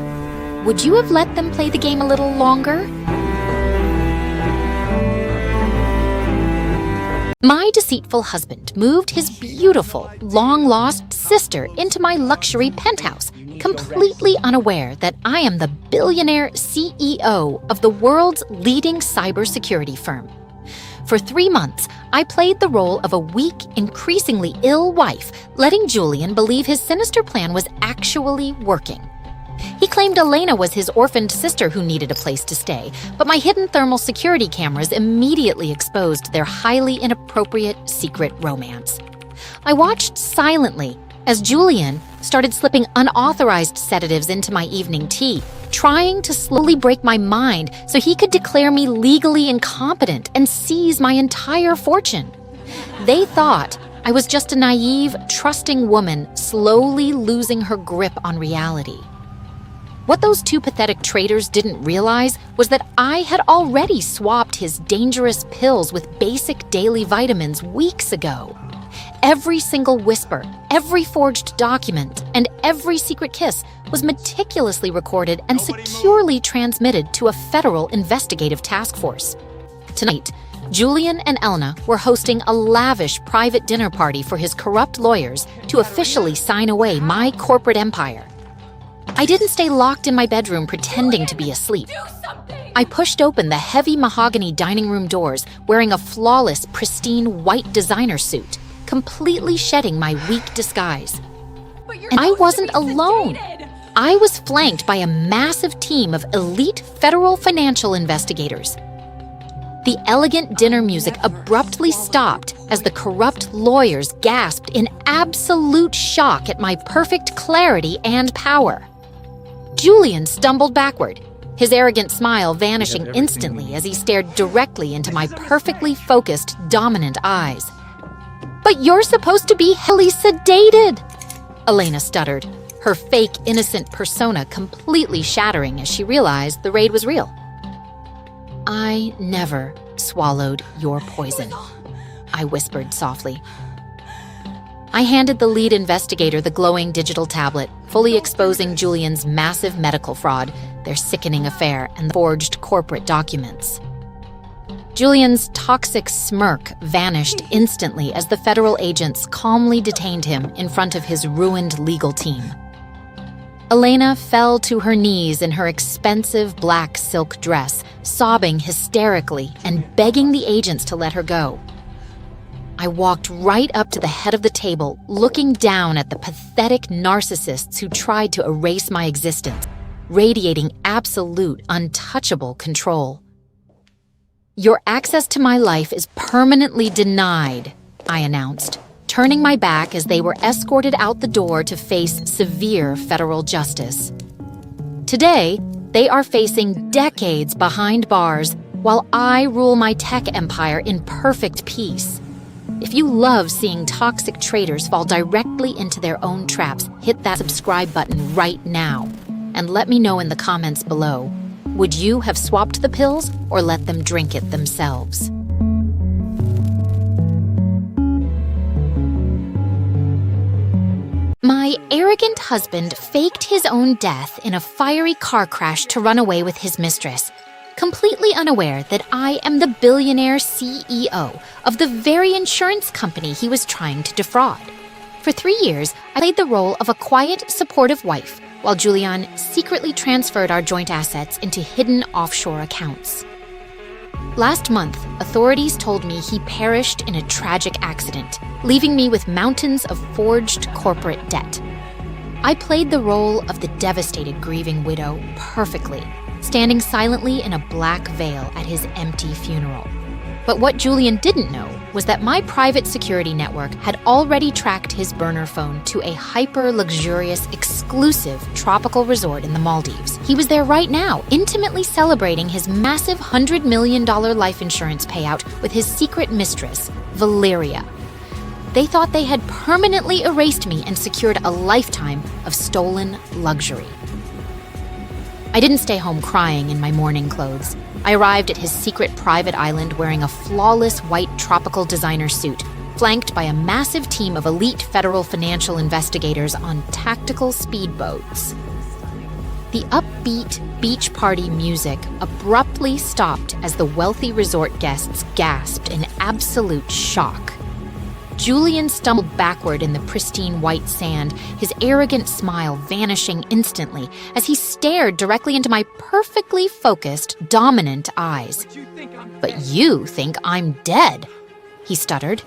B: Would you have let them play the game a little longer? My deceitful husband moved his beautiful, long-lost sister into my luxury penthouse, completely unaware that I am the billionaire CEO of the world's leading cybersecurity firm. For 3 months, I played the role of a weak, increasingly ill wife, letting Julian believe his sinister plan was actually working. He claimed Elena was his orphaned sister who needed a place to stay, but my hidden thermal security cameras immediately exposed their highly inappropriate secret romance. I watched silently as Julian started slipping unauthorized sedatives into my evening tea, trying to slowly break my mind so he could declare me legally incompetent and seize my entire fortune. They thought I was just a naive, trusting woman slowly losing her grip on reality. What those two pathetic traitors didn't realize was that I had already swapped his dangerous pills with basic daily vitamins weeks ago. Every single whisper, every forged document, and every secret kiss was meticulously recorded and securely transmitted to a federal investigative task force. Tonight, Julian and Elena were hosting a lavish private dinner party for his corrupt lawyers to officially sign away my corporate empire. I didn't stay locked in my bedroom pretending to be asleep. I pushed open the heavy mahogany dining room doors wearing a flawless, pristine white designer suit, completely shedding my weak disguise. And I wasn't alone. I was flanked by a massive team of elite federal financial investigators. The elegant dinner music abruptly stopped as the corrupt lawyers gasped in absolute shock at my perfect clarity and power. Julian stumbled backward, his arrogant smile vanishing instantly as he stared directly into my perfectly focused, dominant eyes. "But you're supposed to be heavily sedated," Elena stuttered, her fake, innocent persona completely shattering as she realized the raid was real. "I never swallowed your poison," I whispered softly. I handed the lead investigator the glowing digital tablet, fully exposing Julian's massive medical fraud, their sickening affair, and the forged corporate documents. Julian's toxic smirk vanished instantly as the federal agents calmly detained him in front of his ruined legal team. Elena fell to her knees in her expensive black silk dress, sobbing hysterically and begging the agents to let her go. I walked right up to the head of the table, looking down at the pathetic narcissists who tried to erase my existence, radiating absolute, untouchable control. "Your access to my life is permanently denied," I announced, turning my back as they were escorted out the door to face severe federal justice. Today, they are facing decades behind bars while I rule my tech empire in perfect peace. If you love seeing toxic traitors fall directly into their own traps, hit that subscribe button right now. And let me know in the comments below. Would you have swapped the pills or let them drink it themselves? My arrogant husband faked his own death in a fiery car crash to run away with his mistress, completely unaware that I am the billionaire CEO of the very insurance company he was trying to defraud. For 3 years, I played the role of a quiet, supportive wife, while Julian secretly transferred our joint assets into hidden offshore accounts. Last month, authorities told me he perished in a tragic accident, leaving me with mountains of forged corporate debt. I played the role of the devastated grieving widow perfectly, standing silently in a black veil at his empty funeral. But what Julian didn't know was that my private security network had already tracked his burner phone to a hyper-luxurious, exclusive tropical resort in the Maldives. He was there right now, intimately celebrating his massive $100 million life insurance payout with his secret mistress, Valeria. They thought they had permanently erased me and secured a lifetime of stolen luxury. I didn't stay home crying in my mourning clothes. I arrived at his secret private island wearing a flawless white tropical designer suit, flanked by a massive team of elite federal financial investigators on tactical speedboats. The upbeat beach party music abruptly stopped as the wealthy resort guests gasped in absolute shock. Julian stumbled backward in the pristine white sand, his arrogant smile vanishing instantly as he stared directly into my perfectly focused, dominant eyes. "But you think I'm dead," he stuttered,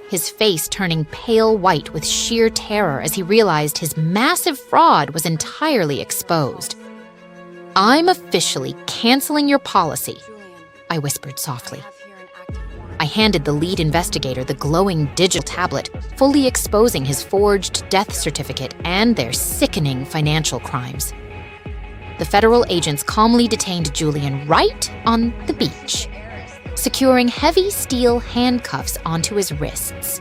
B: his face turning pale white with sheer terror as he realized his massive fraud was entirely exposed. "I'm officially canceling your policy," I whispered softly. I handed the lead investigator the glowing digital tablet, fully exposing his forged death certificate and their sickening financial crimes. The federal agents calmly detained Julian right on the beach, securing heavy steel handcuffs onto his wrists.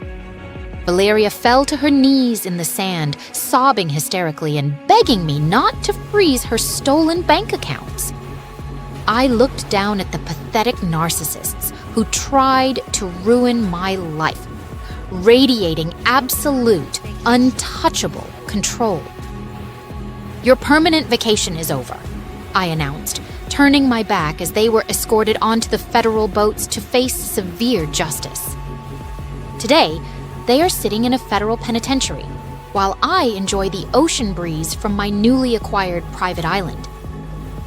B: Valeria fell to her knees in the sand, sobbing hysterically and begging me not to freeze her stolen bank accounts. I looked down at the pathetic narcissists who tried to ruin my life, radiating absolute, untouchable control. "Your permanent vacation is over," I announced, turning my back as they were escorted onto the federal boats to face severe justice. Today, they are sitting in a federal penitentiary, while I enjoy the ocean breeze from my newly acquired private island.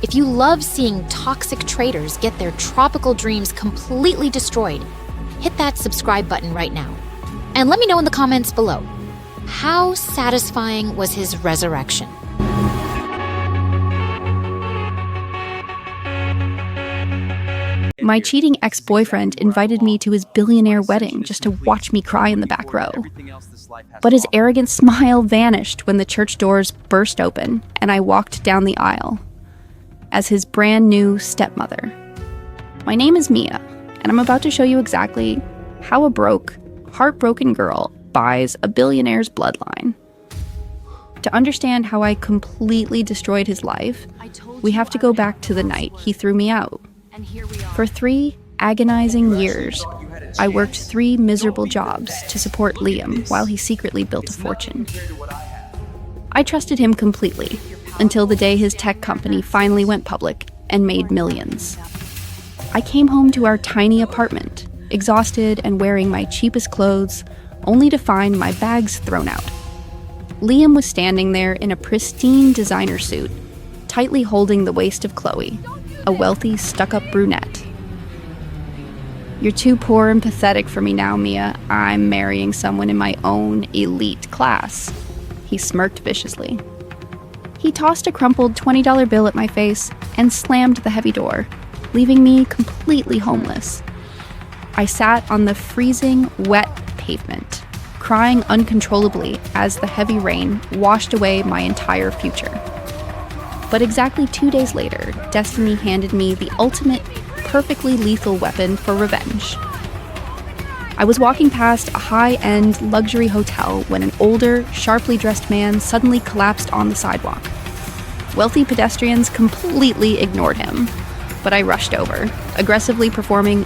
B: If you love seeing toxic traitors get their tropical dreams completely destroyed, hit that subscribe button right now. And let me know in the comments below, how satisfying was his resurrection?
G: My cheating ex-boyfriend invited me to his billionaire wedding just to watch me cry in the back row. But his arrogant smile vanished when the church doors burst open and I walked down the aisle as his brand new stepmother. My name is Mia, and I'm about to show you exactly how a broke, heartbroken girl buys a billionaire's bloodline. To understand how I completely destroyed his life, we have to go back to the night he threw me out. For 3 agonizing years, I worked 3 miserable jobs to support Liam while he secretly built a fortune. I trusted him completely until the day his tech company finally went public and made millions. I came home to our tiny apartment, exhausted and wearing my cheapest clothes, only to find my bags thrown out. Liam was standing there in a pristine designer suit, tightly holding the waist of Chloe, a wealthy, stuck-up brunette. "You're too poor and pathetic for me now, Mia. I'm marrying someone in my own elite class," he smirked viciously. He tossed a crumpled $20 bill at my face and slammed the heavy door, leaving me completely homeless. I sat on the freezing, wet pavement, crying uncontrollably as the heavy rain washed away my entire future. But exactly 2 days later, destiny handed me the ultimate, perfectly lethal weapon for revenge. I was walking past a high-end luxury hotel when an older, sharply dressed man suddenly collapsed on the sidewalk. Wealthy pedestrians completely ignored him, but I rushed over, aggressively performing